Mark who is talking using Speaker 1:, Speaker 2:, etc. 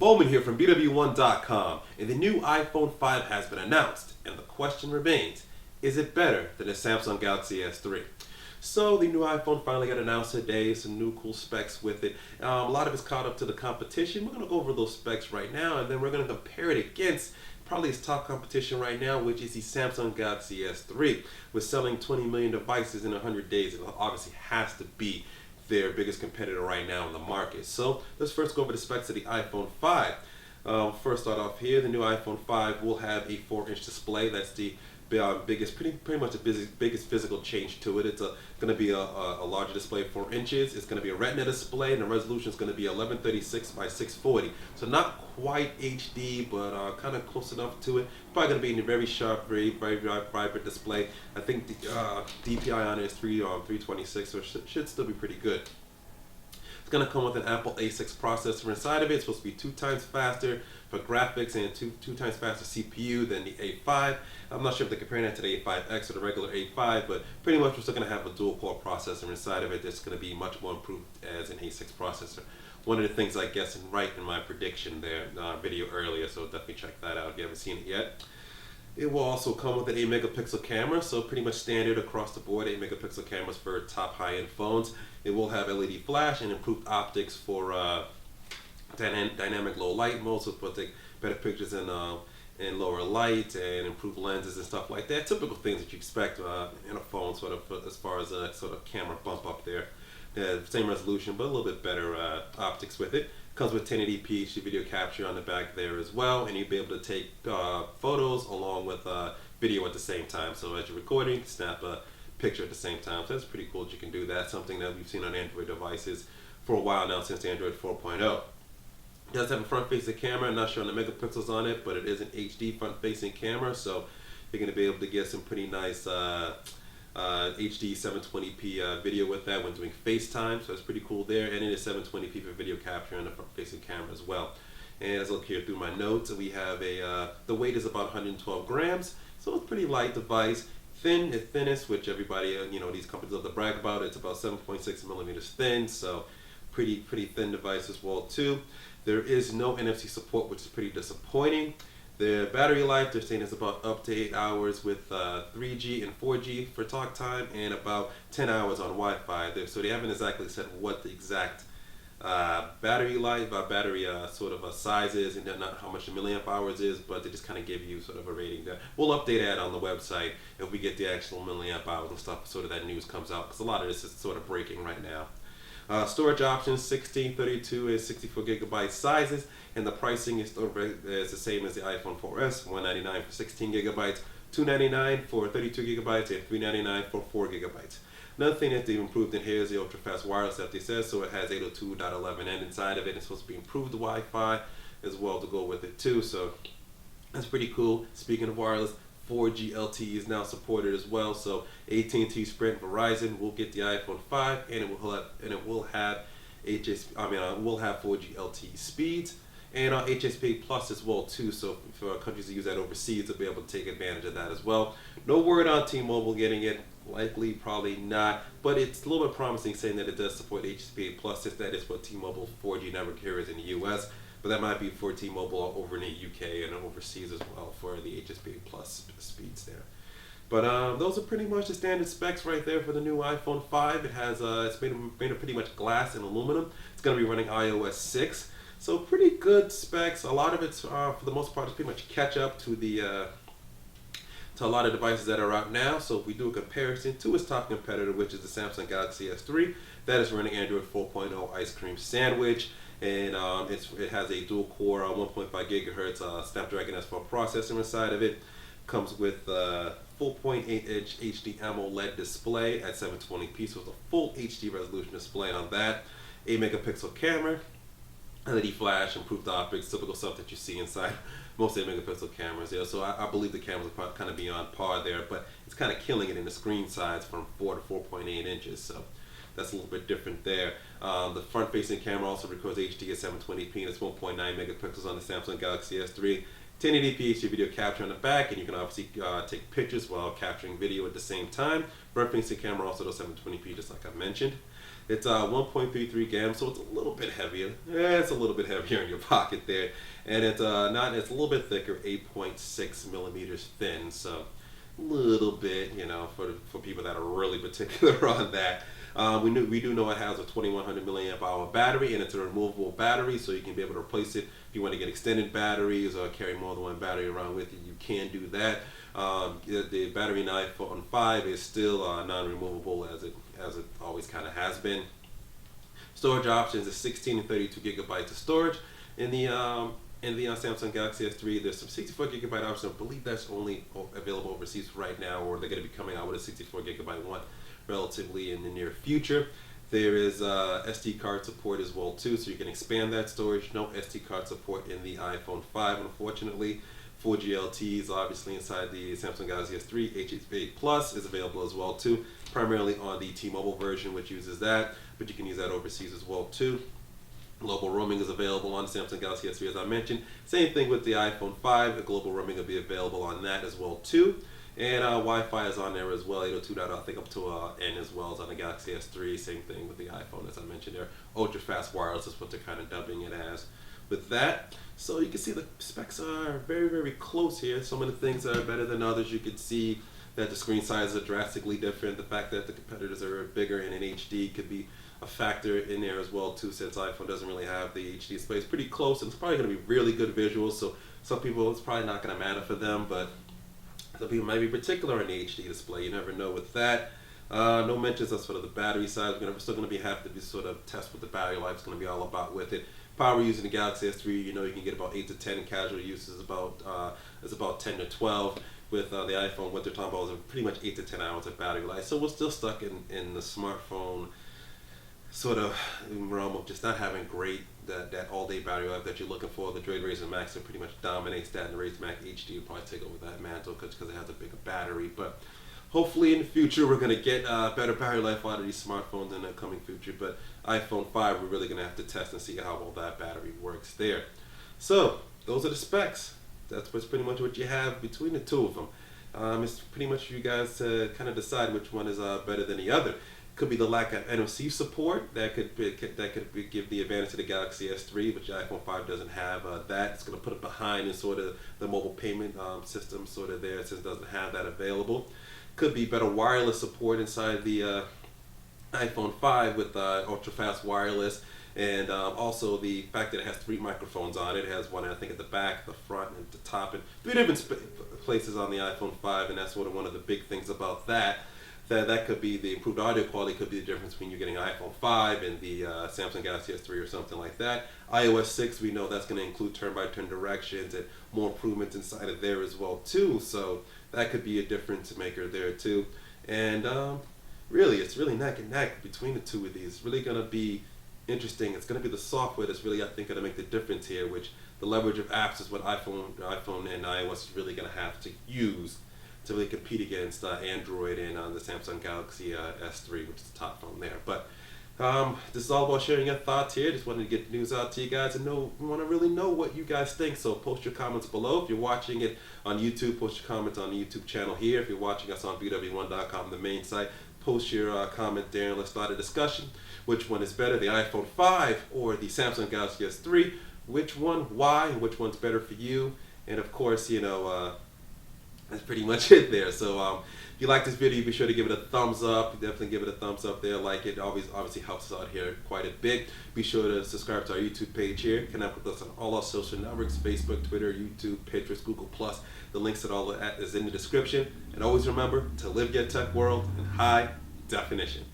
Speaker 1: BWOne here from BWOne.com, and the new iPhone 5 has been announced, and the question remains, is it better than the Samsung Galaxy S3? So the new iPhone finally got announced today, some new cool specs with it. A lot of it's caught up to the competition. We're going to go over those specs right now, and then we're going to compare it against probably its top competition right now, which is the Samsung Galaxy S3. With selling 20 million devices in 100 days, it obviously has to be their biggest competitor right now in the market. So let's first go over the specs of the iPhone 5. First start off here, the new iPhone 5 will have a 4-inch display. That's the biggest, pretty much the biggest physical change to it. It's going to be a larger display, 4 inches. It's going to be a Retina display, and the resolution is going to be 1136 by 640. So not quite HD, but kind of close enough to it. Probably going to be in a very sharp, very vibrant display. I think the DPI on it is 326, so it should still be pretty good. It's going to come with an Apple A6 processor inside of it. It's supposed to be 2 times faster for graphics and two times faster CPU than the A5. I'm not sure if they're comparing that to the A5X or the regular A5, but pretty much we're still going to have a dual-core processor inside of it that's going to be much more improved as an A6 processor. One of the things I guess right in my prediction there video earlier, so definitely check that out if you haven't seen it yet. It will also come with an 8 megapixel camera, so pretty much standard across the board, 8 megapixel cameras for top high-end phones. It will have LED flash and improved optics for dynamic low light mode, so it'll take better pictures in lower light and improved lenses and stuff like that. Typical things that you expect in a phone, sort of as far as a sort of camera bump up there. Same resolution, but a little bit better optics with it. Comes with 1080p HD video capture on the back there as well, and you'll be able to take photos along with video at the same time. So as you're recording, snap a picture at the same time. So that's pretty cool that you can do that. Something that we've seen on Android devices for a while now, since Android 4.0. It does have a front-facing camera. I'm not sure on the megapixels on it, but it is an HD front-facing camera, so you're going to be able to get some pretty nice HD 720p video with that when doing FaceTime, so it's pretty cool there. And it is 720p for video capture on the front-facing camera as well. And as I look here through my notes, we have the weight is about 112 grams, so it's a pretty light device. Thin, the thinnest, which everybody, these companies love to brag about. It's about 7.6 millimeters thin, so pretty thin device as well too. There is no NFC support, which is pretty disappointing. The battery life, they're saying, is about up to 8 hours with 3G and 4G for talk time, and about 10 hours on Wi-Fi. So they haven't exactly said what the exact battery life, sort of size is, and not how much the milliamp hours is, but they just kind of give you sort of a rating there. We'll update that on the website if we get the actual milliamp hours and stuff, sort of that news comes out, because a lot of this is sort of breaking right now. Storage options, 16, 32, and 64 gigabyte sizes, and the pricing is the same as the iPhone 4S, $199 for 16 gigabytes, $299 for 32 gigabytes, and $399 for 4 gigabytes. Another thing that they've improved in here is the ultra-fast wireless that they said, so it has 802.11n inside of it. It's supposed to be improved Wi-Fi as well to go with it too, so that's pretty cool. Speaking of wireless, 4G LTE is now supported as well, so AT&T, Sprint, Verizon will get the iPhone 5, and it will have 4G LTE speeds and HSP Plus as well too. So for countries that use that overseas, they'll be able to take advantage of that as well. No word on T-Mobile getting it. Likely, probably not, but it's a little bit promising, saying that it does support HSP Plus, since that is what T-Mobile 4G network carries in the US. But that might be for T-Mobile over in the UK and overseas as well for the HSP Plus speeds there. But those are pretty much the standard specs right there for the new iPhone 5. It has it's made of pretty much glass and aluminum. It's going to be running iOS 6, so pretty good specs. A lot of it's for the most part is pretty much catch up to the to a lot of devices that are out now. So if we do a comparison to its top competitor, which is the Samsung Galaxy S3, that is running Android 4.0 Ice Cream Sandwich. And it has a dual-core 1.5 gigahertz Snapdragon S4 processor inside of it. Comes with a 4.8-inch HD AMOLED display at 720p, so it's a full HD resolution display on that. 8 megapixel camera, LED flash, improved optics, typical stuff that you see inside most 8 megapixel cameras. Yeah, so I believe the cameras are kind of beyond par there, but it's kind of killing it in the screen size from 4 to 4.8 inches. So that's a little bit different there. The front-facing camera also records HD at 720p, and it's 1.9 megapixels on the Samsung Galaxy S3. 1080p HD video capture on the back, and you can obviously take pictures while capturing video at the same time. Front facing camera also does 720p, just like I mentioned. It's 1.33 grams, so it's a little bit heavier. Yeah, it's a little bit heavier in your pocket there, and it's it's a little bit thicker, 8.6 millimeters thin. So a little bit, for people that are really particular on that. We do know it has a 2100 milliamp hour battery, and it's a removable battery, so you can be able to replace it if you want to get extended batteries or carry more than one battery around with you. You can do that. The battery in iPhone 5 is still non-removable, as it always kind of has been. Storage options is 16 and 32 gigabytes of storage. In the Samsung Galaxy S3, there's some 64 gigabyte options. I believe that's only available overseas right now, or they're going to be coming out with a 64 gigabyte one relatively in the near future. There is SD card support as well too, so you can expand that storage. No SD card support in the iPhone 5, unfortunately. 4G LTE is obviously inside the Samsung Galaxy S3. HSA Plus is available as well too, primarily on the T-Mobile version, which uses that, but you can use that overseas as well too. Global roaming is available on Samsung Galaxy S3, as I mentioned. Same thing with the iPhone 5. The global roaming will be available on that as well too. And Wi-Fi is on there as well, 802.0, I think up to N as well as on the Galaxy S3. Same thing with the iPhone, as I mentioned there. Ultra fast wireless is what they're kind of dubbing it as with that. So you can see the specs are very, very close here. Some of the things are better than others. You can see that the screen sizes are drastically different. The fact that the competitors are bigger and in HD could be a factor in there as well too, since iPhone doesn't really have the HD display. It's pretty close, and it's probably going to be really good visuals, so some people, it's probably not going to matter for them, but some people might be particular in the HD display. You never know with that. No mentions of sort of the battery side. We're still going to have to be sort of test what the battery life is going to be all about with it. Power using the Galaxy S3, you can get about 8 to 10. Casual use is about 10 to 12. With the iPhone, what they're talking about is pretty much 8 to 10 hours of battery life. So we're still stuck in the smartphone sort of realm of just not having great that all-day battery life that you're looking for. The Droid Razr Max pretty much dominates that, and the Razr Max HD will probably take over that mantle because it has a bigger battery. But hopefully in the future we're going to get better battery life out of these smartphones in the coming future. But iPhone 5, we're really going to have to test and see how well that battery works there. So those are the specs. That's pretty much what you have between the two of them. It's pretty much you guys to kind of decide which one is better than the other. Could be the lack of NFC support that could give the advantage to the Galaxy S3, which the iPhone 5 doesn't have. That it's going to put it behind in sort of the mobile payment system sort of there, since it doesn't have that available. Could be better wireless support inside the iPhone 5 with ultra fast wireless, and also the fact that it has 3 microphones on it. It has one, I think, at the back, the front, and the top, and 3 different places on the iPhone 5, and that's sort of one of the big things about that. That could be the improved audio quality, could be the difference between you getting an iPhone 5 and the Samsung Galaxy S3 or something like that. iOS 6, we know that's going to include turn-by-turn directions and more improvements inside of there as well too. So that could be a difference maker there too. And really, it's really neck and neck between the two of these. It's really going to be interesting. It's going to be the software that's really, I think, going to make the difference here, which the leverage of apps is what iPhone and iOS is really going to have to use to really compete against Android and the Samsung Galaxy S3, which is the top phone there. But this is all about sharing your thoughts here. Just wanted to get the news out to you guys and want to really know what you guys think. So post your comments below. If you're watching it on YouTube, post your comments on the YouTube channel here. If you're watching us on BWOne.com, the main site, post your comment there and let's start a discussion. Which one is better, the iPhone 5 or the Samsung Galaxy S3? Which one, why, and which one's better for you? And of course, that's pretty much it there. So if you like this video, be sure to give it a thumbs up. Definitely give it a thumbs up there. Like it. Obviously helps us out here quite a bit. Be sure to subscribe to our YouTube page here. Connect with us on all our social networks: Facebook, Twitter, YouTube, Pinterest, Google+. The links to all of that is in the description. And always remember to live your tech world in high definition.